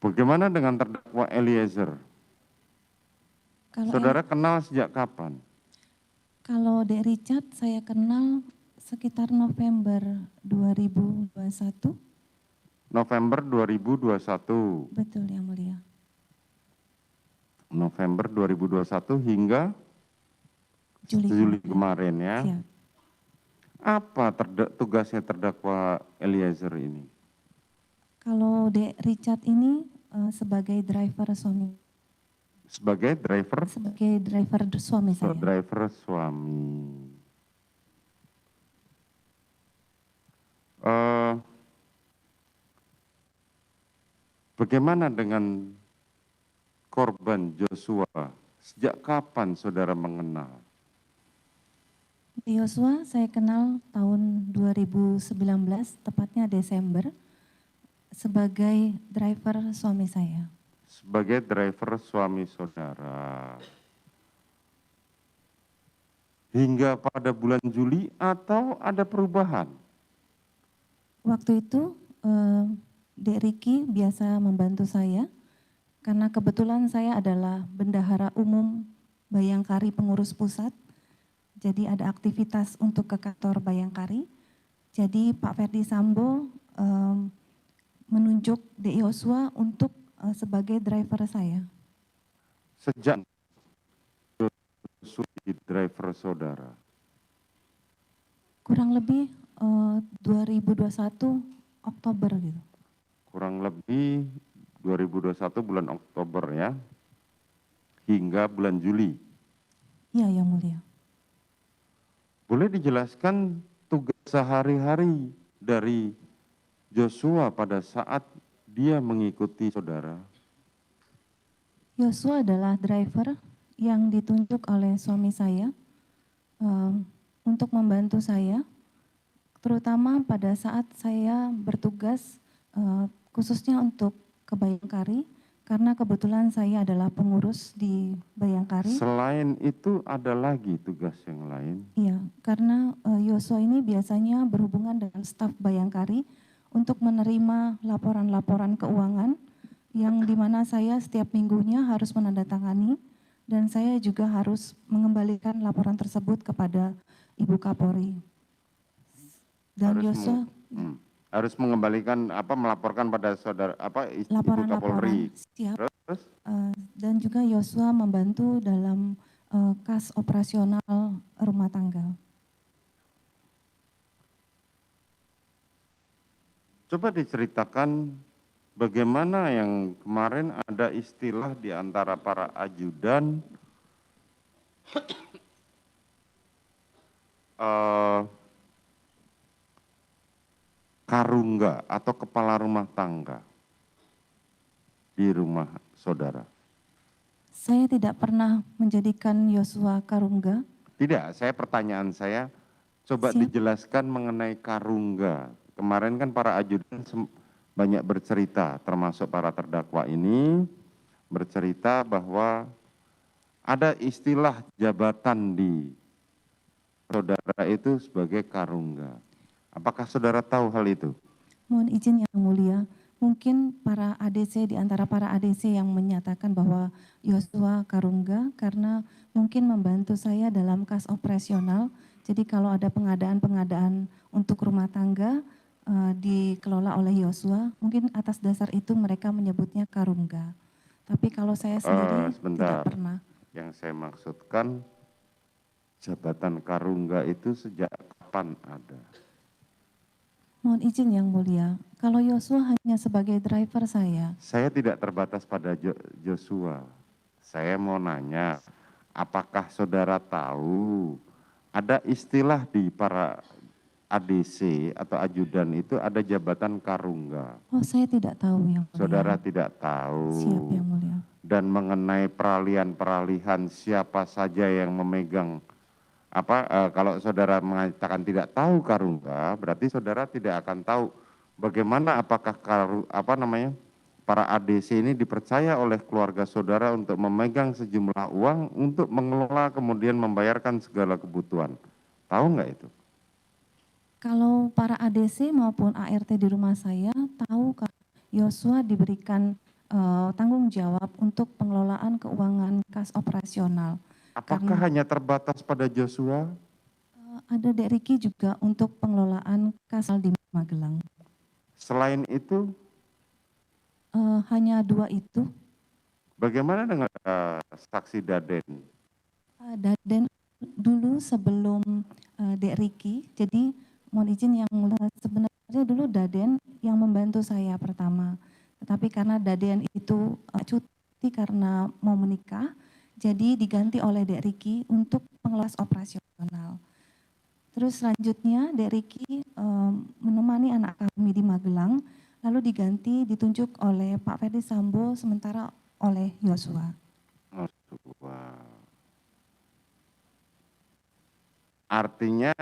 Bagaimana dengan terdakwa Eliezer? Kalau Saudara kenal sejak kapan? Kalau Dek Richard saya kenal sekitar November 2021. November 2021. Betul yang mulia. November 2021 hingga Juli kemarin ya. Siap. Apa tugasnya terdakwa Eliezer ini? Kalau Dek Richard ini sebagai driver suami. Sebagai driver? Sebagai driver suami saya. Driver suami. Bagaimana dengan korban Joshua? Sejak kapan saudara mengenal? Joshua saya kenal tahun 2019, tepatnya Desember, sebagai driver suami saya. Sebagai driver suami saudara. Hingga pada bulan Juli atau ada perubahan? Waktu itu Dek Riki biasa membantu saya, karena kebetulan saya adalah bendahara umum Bayangkari pengurus pusat, jadi ada aktivitas untuk ke kantor Bayangkari. Jadi Pak Ferdi Sambo menunjuk Dek Yosua untuk sebagai driver saya. Sejak driver saudara? Kurang lebih 2021 Oktober gitu. Kurang lebih 2021 bulan Oktober ya, hingga bulan Juli. Iya yang mulia. Boleh dijelaskan tugas sehari-hari dari Joshua pada saat dia mengikuti saudara? Joshua adalah driver yang ditunjuk oleh suami saya untuk membantu saya, terutama pada saat saya bertugas khususnya untuk ke Bayangkari, karena kebetulan saya adalah pengurus di Bayangkari. Selain itu ada lagi tugas yang lain? Iya, karena Joshua ini biasanya berhubungan dengan staf Bayangkari untuk menerima laporan-laporan keuangan yang dimana saya setiap minggunya harus menandatangani, dan saya juga harus mengembalikan laporan tersebut kepada Ibu Kapolri. Dan Joshua harus mengembalikan melaporkan pada saudara Ibu Kapolri. Siap. Terus? Dan juga Joshua membantu dalam kas operasional rumah tangga. Coba diceritakan bagaimana yang kemarin ada istilah di antara para ajudan karungga atau kepala rumah tangga di rumah saudara. Saya tidak pernah menjadikan Joshua karungga. Tidak, pertanyaan saya coba dijelaskan mengenai karungga. Kemarin kan para ajudan banyak bercerita, termasuk para terdakwa ini bercerita bahwa ada istilah jabatan di saudara itu sebagai karungga. Apakah saudara tahu hal itu? Mohon izin yang mulia, mungkin para ADC di antara para ADC yang menyatakan bahwa Joshua karungga karena mungkin membantu saya dalam kas operasional. Jadi kalau ada pengadaan-pengadaan untuk rumah tangga dikelola oleh Joshua, mungkin atas dasar itu mereka menyebutnya karungga. Tapi kalau saya sendiri tidak pernah. Yang saya maksudkan jabatan karungga itu sejak kapan ada? Mohon izin yang mulia, kalau Joshua hanya sebagai driver saya. Saya tidak terbatas pada Joshua. Saya mau nanya, apakah saudara tahu ada istilah di para ADC atau ajudan itu ada jabatan karungga? Oh, saya tidak tahu yang mulia. Saudara tidak tahu. Siap yang mulia. Dan mengenai peralihan siapa saja yang memegang kalau saudara mengatakan tidak tahu karungga, berarti saudara tidak akan tahu bagaimana apakah para ADC ini dipercaya oleh keluarga saudara untuk memegang sejumlah uang untuk mengelola kemudian membayarkan segala kebutuhan. Tahu nggak itu? Kalau para ADC maupun ART di rumah saya tahu Joshua diberikan tanggung jawab untuk pengelolaan keuangan kas operasional. Apakah Karena hanya terbatas pada Joshua? ada Dek Riki juga untuk pengelolaan kas di Magelang. Selain itu, Hanya 2 itu. bagaimana dengan saksi Daden? Daden dulu sebelum Dek Riki, jadi mohon izin yang mulia, sebenarnya dulu Daden yang membantu saya pertama. Tetapi karena Daden itu cuti karena mau menikah, jadi diganti oleh Dek Riki untuk pengelola operasional. Terus selanjutnya Dek Riki menemani anak kami di Magelang, lalu diganti ditunjuk oleh Pak Ferdi Sambo sementara oleh Yosua. Artinya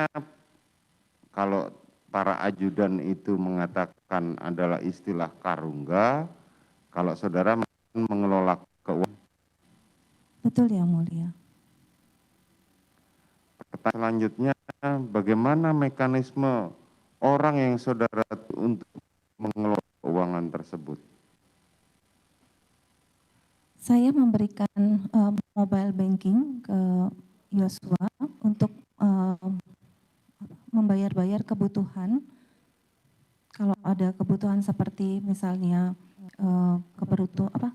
kalau para ajudan itu mengatakan adalah istilah karungga, kalau saudara mengelola keuangan. Betul yang mulia. Selanjutnya, bagaimana mekanisme orang yang saudara untuk mengelola keuangan tersebut? Saya memberikan mobile banking ke Yosua untuk membayar-bayar kebutuhan. Kalau ada kebutuhan seperti misalnya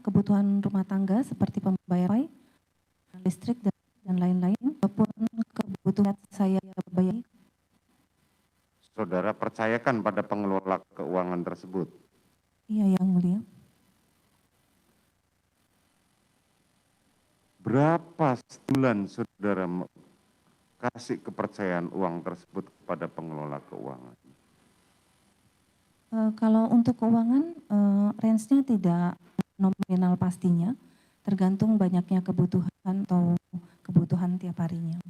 kebutuhan rumah tangga seperti pembayaran listrik dan lain-lain, ataupun kebutuhan saya bayar. Saudara percayakan pada pengelola keuangan tersebut? Iya yang mulia. Berapa bulan saudara kasih kepercayaan uang tersebut kepada pengelola keuangan? Kalau untuk keuangan, range-nya tidak nominal pastinya, tergantung banyaknya kebutuhan atau kebutuhan tiap harinya.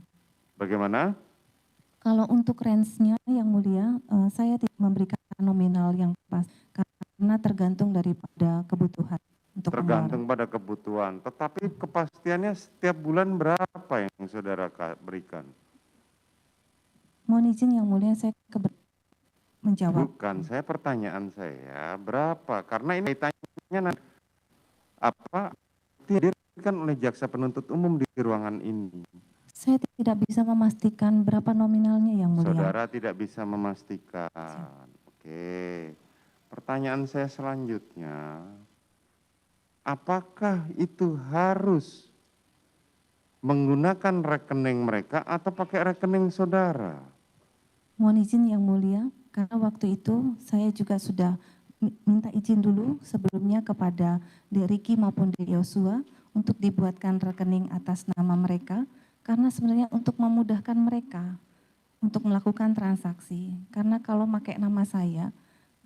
Bagaimana? Kalau untuk range-nya yang mulia, saya tidak memberikan nominal yang pas, karena tergantung daripada kebutuhan untuk Tergantung pengeluaran. pada kebutuhan, tetapi kepastiannya setiap bulan berapa yang saudara berikan? Mohon izin yang mulia, saya menjawab. Bukan, pertanyaan saya berapa? Karena ini tanya apa dihadirkan oleh jaksa penuntut umum di ruangan ini. Saya tidak bisa memastikan berapa nominalnya yang mulia. Saudara tidak bisa memastikan. Oke. Pertanyaan saya selanjutnya, apakah itu harus menggunakan rekening mereka atau pakai rekening saudara? Mohon izin yang mulia, karena waktu itu saya juga sudah minta izin dulu sebelumnya kepada Dek Riki maupun Dek Yosua untuk dibuatkan rekening atas nama mereka, karena sebenarnya untuk memudahkan mereka untuk melakukan transaksi. Karena kalau pakai nama saya,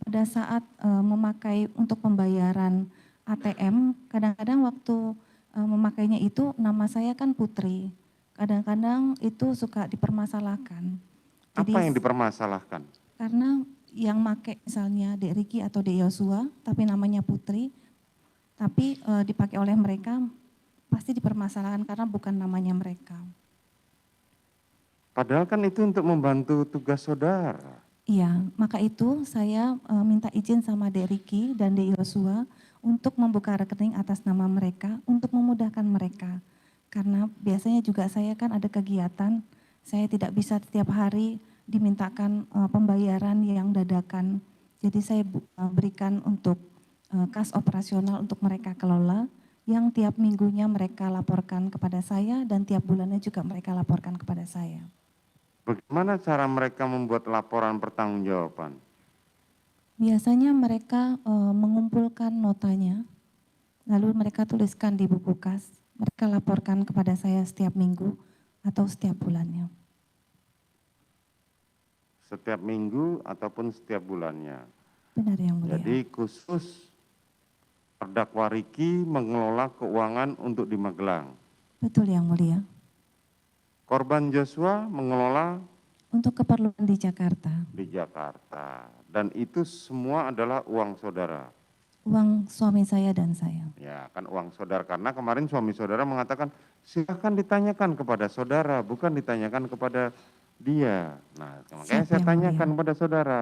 pada saat memakai untuk pembayaran ATM, kadang-kadang waktu memakainya itu nama saya kan Putri. Kadang-kadang itu suka dipermasalahkan. Jadi, Apa yang dipermasalahkan? karena yang make misalnya Dek Riki atau Dek Yosua, tapi namanya Putri, tapi dipakai oleh mereka, pasti dipermasalahkan karena bukan namanya mereka. Padahal kan itu untuk membantu tugas saudara. Iya, maka itu saya minta izin sama Dek Riki dan Dek Yosua untuk membuka rekening atas nama mereka untuk memudahkan mereka. Karena biasanya juga saya kan ada kegiatan, saya tidak bisa setiap hari dimintakan pembayaran yang dadakan. Jadi saya berikan untuk kas operasional untuk mereka kelola, yang tiap minggunya mereka laporkan kepada saya dan tiap bulannya juga mereka laporkan kepada saya. Bagaimana cara mereka membuat laporan pertanggungjawaban? Biasanya mereka mengumpulkan notanya, lalu mereka tuliskan di buku kas, mereka laporkan kepada saya setiap minggu atau setiap bulannya. Setiap minggu ataupun setiap bulannya. Benar yang mulia. Jadi khusus terdakwa Riki mengelola keuangan untuk di Magelang. Betul yang mulia. Korban Joshua mengelola untuk keperluan di Jakarta. Di Jakarta. Dan itu semua adalah uang saudara. Uang suami saya dan saya. Ya, kan uang saudara. Karena kemarin suami saudara mengatakan, silakan ditanyakan kepada saudara, bukan ditanyakan kepada dia. Nah, makanya saya tanyakan kepada saudara.